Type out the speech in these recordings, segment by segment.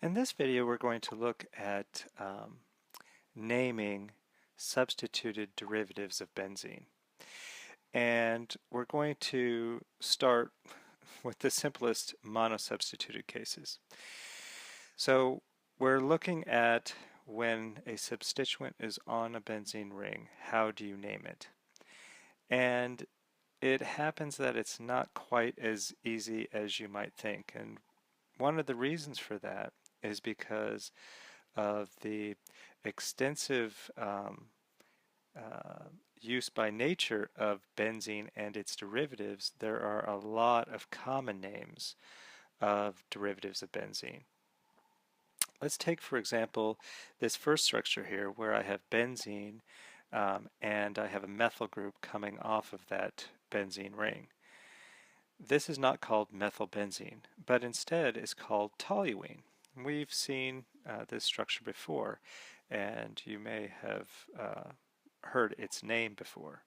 In this video, we're going to look at naming substituted derivatives of benzene. And we're going to start with the simplest monosubstituted cases. So we're looking at when a substituent is on a benzene ring, how do you name it? And it happens that it's not quite as easy as you might think. And one of the reasons for that is because of the extensive use by nature of benzene and its derivatives. There are a lot of common names of derivatives of benzene. Let's take, for example, this first structure here where I have benzene and I have a methyl group coming off of that benzene ring. This is not called methylbenzene, but instead is called toluene. We've seen this structure before, and you may have heard its name before.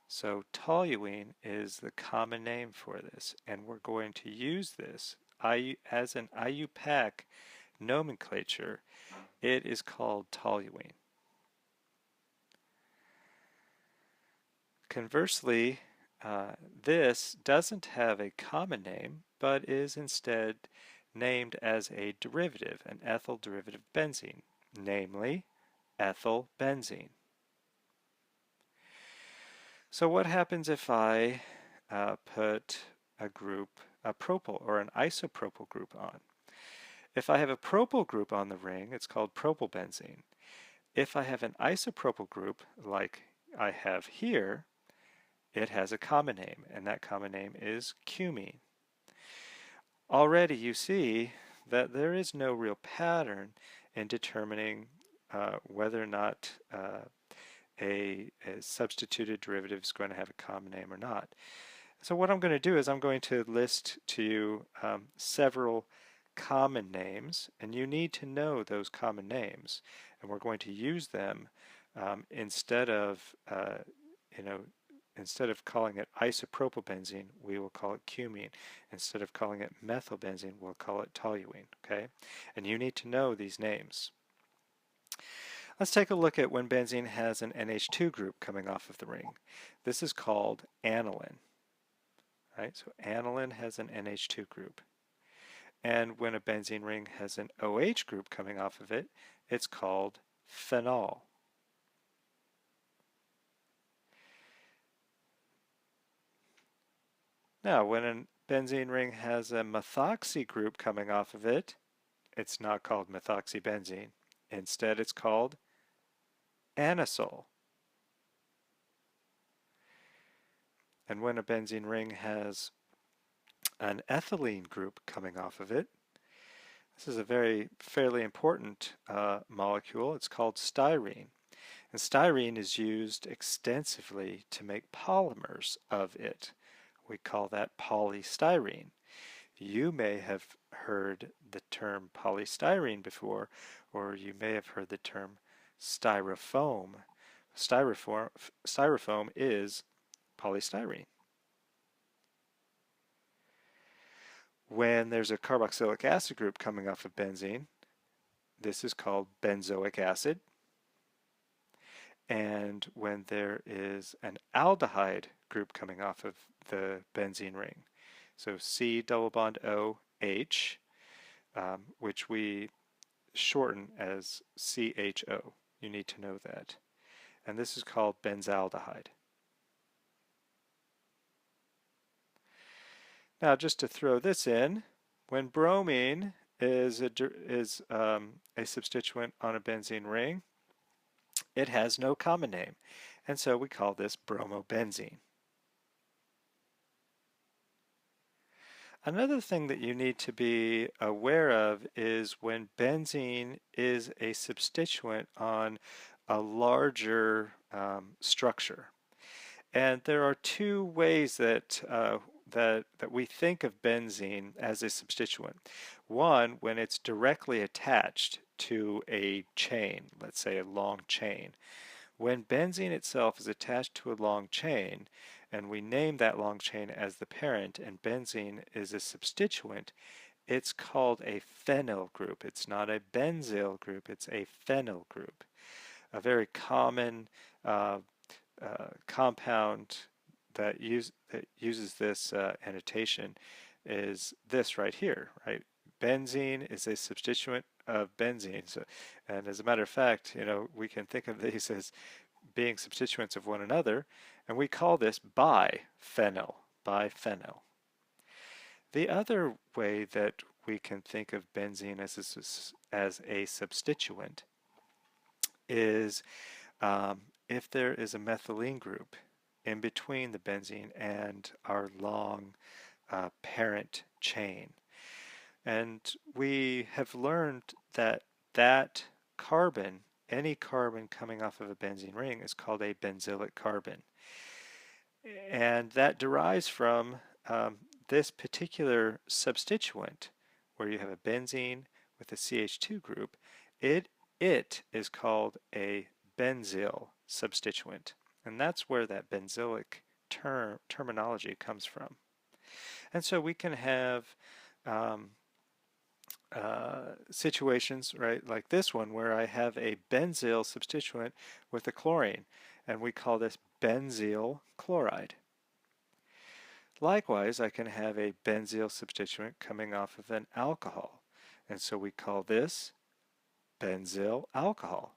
So toluene is the common name for this, and we're going to use this as an IUPAC nomenclature. It is called toluene. Conversely, this doesn't have a common name, but is instead named as a derivative, an ethyl derivative of benzene, namely ethylbenzene. So what happens if I put a propyl or an isopropyl group on? If I have a propyl group on the ring, it's called propylbenzene. If I have an isopropyl group, like I have here, it has a common name, and that common name is cumene. Already you see that there is no real pattern in determining whether or not a substituted derivative is going to have a common name or not. So what I'm going to do is I'm going to list to you several common names, and you need to know those common names, and we're going to use them instead of instead of calling it isopropylbenzene, we will call it cumene. Instead of calling it methylbenzene, we'll call it toluene, okay? And you need to know these names. Let's take a look at when benzene has an NH2 group coming off of the ring. This is called aniline, right? So aniline has an NH2 group. And when a benzene ring has an OH group coming off of it, it's called phenol. Now, when a benzene ring has a methoxy group coming off of it, it's not called methoxybenzene. Instead, it's called anisole. And when a benzene ring has an ethylene group coming off of it, this is a fairly important molecule. It's called styrene. And styrene is used extensively to make polymers of it. We call that polystyrene. You may have heard the term polystyrene before, or you may have heard the term styrofoam. Styrofoam is polystyrene. When there's a carboxylic acid group coming off of benzene, this is called benzoic acid. And when there is an aldehyde group coming off of the benzene ring, so C double bond OH, which we shorten as CHO. You need to know that. And this is called benzaldehyde. Now, just to throw this in, when bromine is a substituent on a benzene ring, it has no common name, and so we call this bromobenzene. Another thing that you need to be aware of is when benzene is a substituent on a larger structure. And there are two ways that we think of benzene as a substituent. One, when it's directly attached to a chain, let's say a long chain. When benzene itself is attached to a long chain, and we name that long chain as the parent, and benzene is a substituent, it's called a phenyl group. It's not a benzyl group, it's a phenyl group. A very common compound that uses this annotation is this right here, right? Benzene is a substituent of benzene. So, and as a matter of fact, we can think of these as being substituents of one another, and we call this biphenyl. The other way that we can think of benzene as a substituent is if there is a methylene group in between the benzene and our long parent chain. And we have learned that carbon, any carbon coming off of a benzene ring, is called a benzylic carbon. And that derives from this particular substituent, where you have a benzene with a CH2 group. It is called a benzyl substituent. And that's where that benzylic terminology comes from. And so we can have situations, right, like this one, where I have a benzyl substituent with a chlorine, and we call this benzyl chloride. Likewise, I can have a benzyl substituent coming off of an alcohol, and so we call this benzyl alcohol.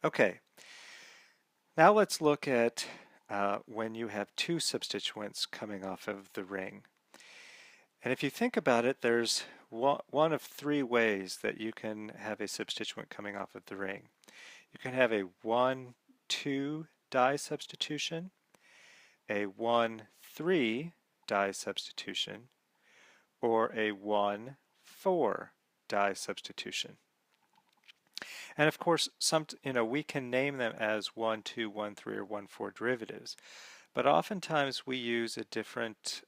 Okay, now let's look at when you have two substituents coming off of the ring. And if you think about it, there's one of three ways that you can have a substituent coming off of the ring. You can have a 1,2 dye substitution, a 1,3 dye substitution, or a 1,4 dye substitution. And of course, we can name them as 1, 2, 1, 3, or 1, 4 derivatives, but oftentimes we use a different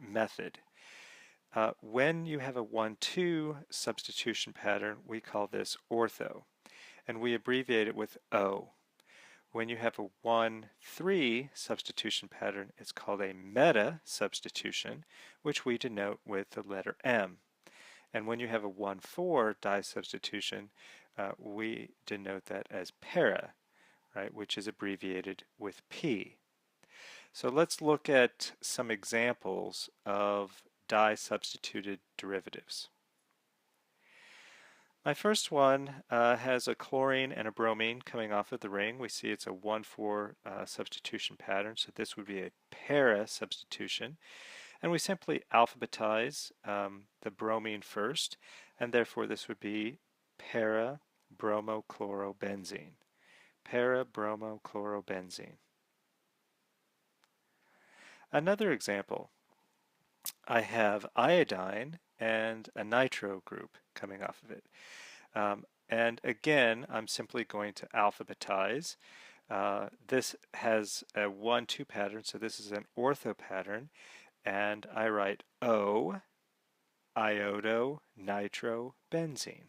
method. When you have a 1,2 substitution pattern, we call this ortho, and we abbreviate it with O. When you have a 1,3 substitution pattern, it's called a meta substitution, which we denote with the letter M. And when you have a 1,4 dye substitution, we denote that as para, right, which is abbreviated with P. So let's look at some examples of dye substituted derivatives. My first one has a chlorine and a bromine coming off of the ring. We see it's a 1,4 substitution pattern, so this would be a para substitution. And we simply alphabetize the bromine first, and therefore this would be para-bromochlorobenzene. Para-bromochlorobenzene. Another example, I have iodine and a nitro group coming off of it. And again, I'm simply going to alphabetize. This has a 1,2 pattern, so this is an ortho pattern. And I write O, iodo-nitrobenzene.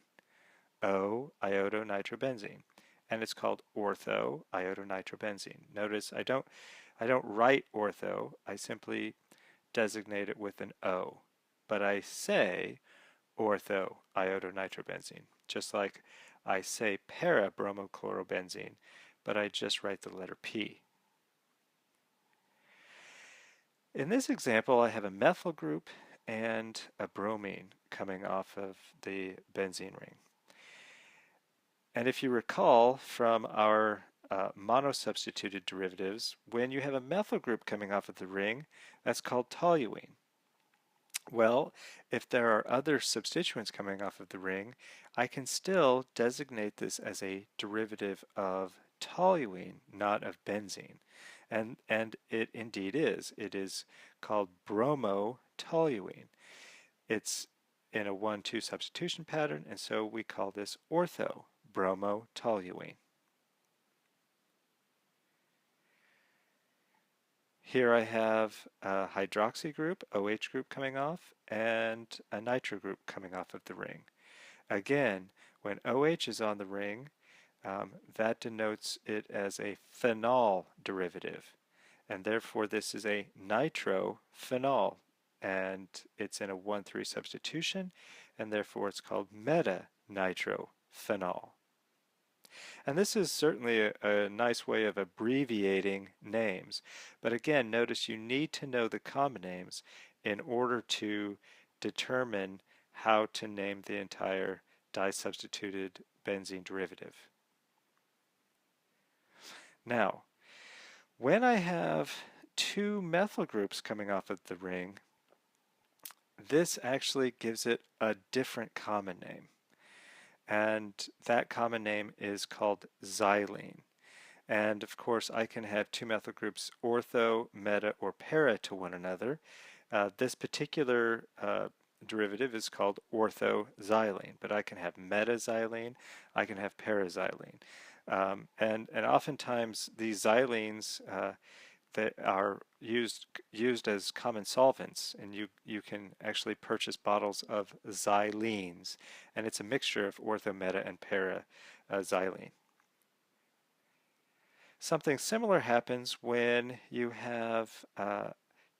O, iodo-nitrobenzene. And it's called ortho iodo-nitrobenzene. Notice I don't write ortho, I simply designate it with an O. But I say ortho iodo-nitrobenzene, just like I say para-bromochlorobenzene, but I just write the letter P. In this example, I have a methyl group and a bromine coming off of the benzene ring. And if you recall from our monosubstituted derivatives, when you have a methyl group coming off of the ring, that's called toluene. Well, if there are other substituents coming off of the ring, I can still designate this as a derivative of toluene, not of benzene. And it indeed is. It is called bromotoluene. It's in a 1,2 substitution pattern, and so we call this ortho bromotoluene. Here I have a hydroxy group, OH group coming off, and a nitro group coming off of the ring. Again, when OH is on the ring, that denotes it as a phenol derivative. And therefore this is a nitrophenol. And it's in a 1,3 substitution, and therefore it's called meta-nitrophenol. And this is certainly a nice way of abbreviating names. But again, notice you need to know the common names in order to determine how to name the entire disubstituted benzene derivative. Now, when I have two methyl groups coming off of the ring, this actually gives it a different common name. And that common name is called xylene. And of course, I can have two methyl groups ortho, meta, or para to one another. This particular derivative is called orthoxylene, but I can have metaxylene, I can have paraxylene. And oftentimes these xylenes that are used as common solvents, and you can actually purchase bottles of xylenes, and it's a mixture of ortho, meta, and paraxylene. Something similar happens when you have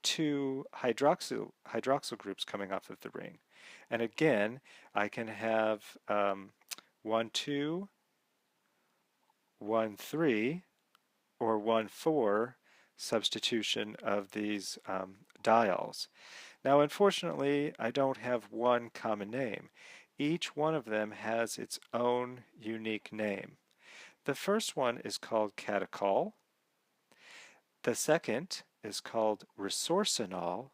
two hydroxyl groups coming off of the ring. And again, I can have 1, 2, 1, 3, or 1, 4 substitution of these diols. Now, unfortunately, I don't have one common name. Each one of them has its own unique name. The first one is called catechol. The second is called resorcinol.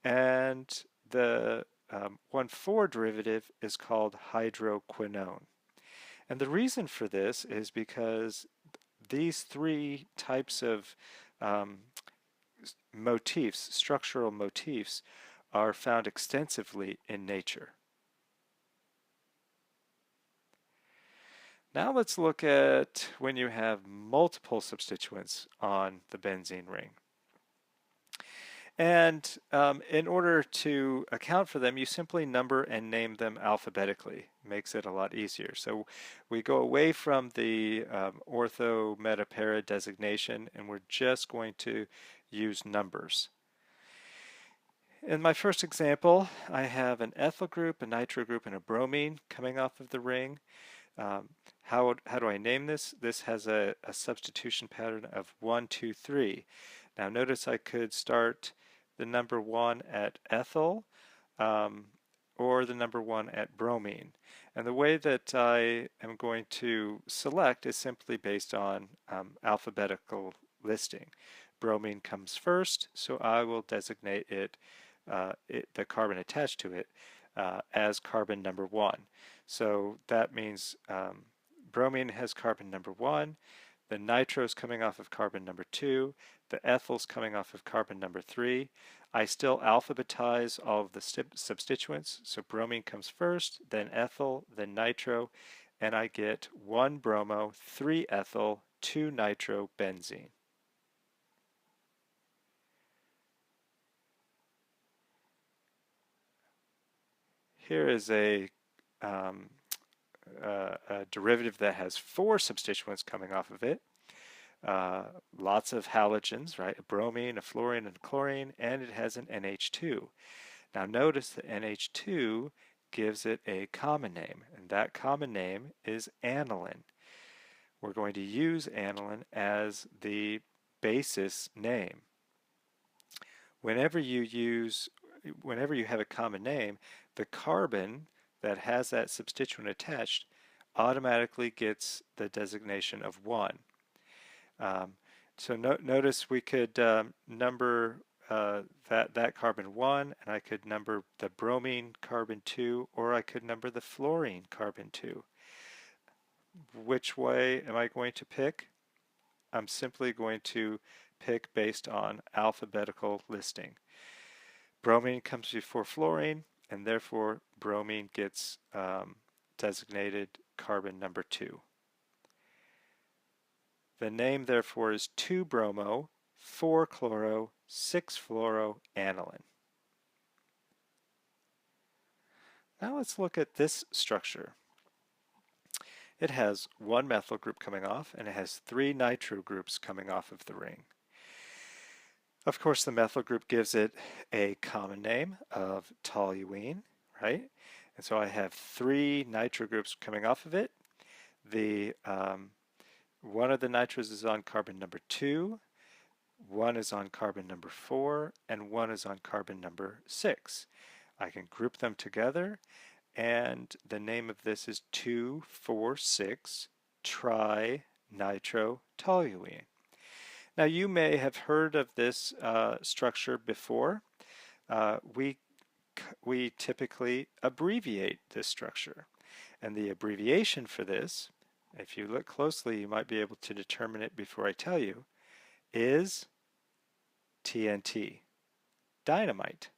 And the 1,4 derivative is called hydroquinone. And the reason for this is because these three types of motifs, structural motifs, are found extensively in nature. Now let's look at when you have multiple substituents on the benzene ring. And in order to account for them, you simply number and name them alphabetically. Makes it a lot easier. So we go away from the ortho, meta, para designation, and we're just going to use numbers. In my first example, I have an ethyl group, a nitro group, and a bromine coming off of the ring. How do I name this? This has a substitution pattern of 1, 2, 3. Now notice I could start the number 1 at ethyl or the number 1 at bromine. And the way that I am going to select is simply based on alphabetical listing. Bromine comes first, so I will designate it, the carbon attached to it, as carbon number 1. So that means bromine has carbon number 1, the nitro's coming off of carbon number 2, the ethyl's coming off of carbon number 3. I still alphabetize all of the substituents, so bromine comes first, then ethyl, then nitro, and I get 1 bromo, 3 ethyl, 2 nitro benzene. Here is a derivative that has 4 substituents coming off of it. Lots of halogens, right? A bromine, a fluorine, and a chlorine, and it has an NH2. Now notice that NH2 gives it a common name, and that common name is aniline. We're going to use aniline as the basis name. Whenever you have a common name, the carbon that has that substituent attached automatically gets the designation of 1. So notice we could number that carbon 1, and I could number the bromine carbon 2, or I could number the fluorine carbon 2. Which way am I going to pick? I'm simply going to pick based on alphabetical listing. Bromine comes before fluorine, and therefore bromine gets designated carbon number 2. The name therefore is 2-bromo, 4-chloro, 6-fluoroaniline. Now let's look at this structure. It has one methyl group coming off, and it has 3 nitro groups coming off of the ring. Of course, the methyl group gives it a common name of toluene, right? And so I have 3 nitro groups coming off of it. One of the nitros is on carbon number 2, one is on carbon number 4, and one is on carbon number 6. I can group them together, and the name of this is 2,4,6 trinitrotoluene. Now you may have heard of this structure before. We typically abbreviate this structure, and the abbreviation for this, if you look closely, you might be able to determine it before I tell you, is TNT, dynamite.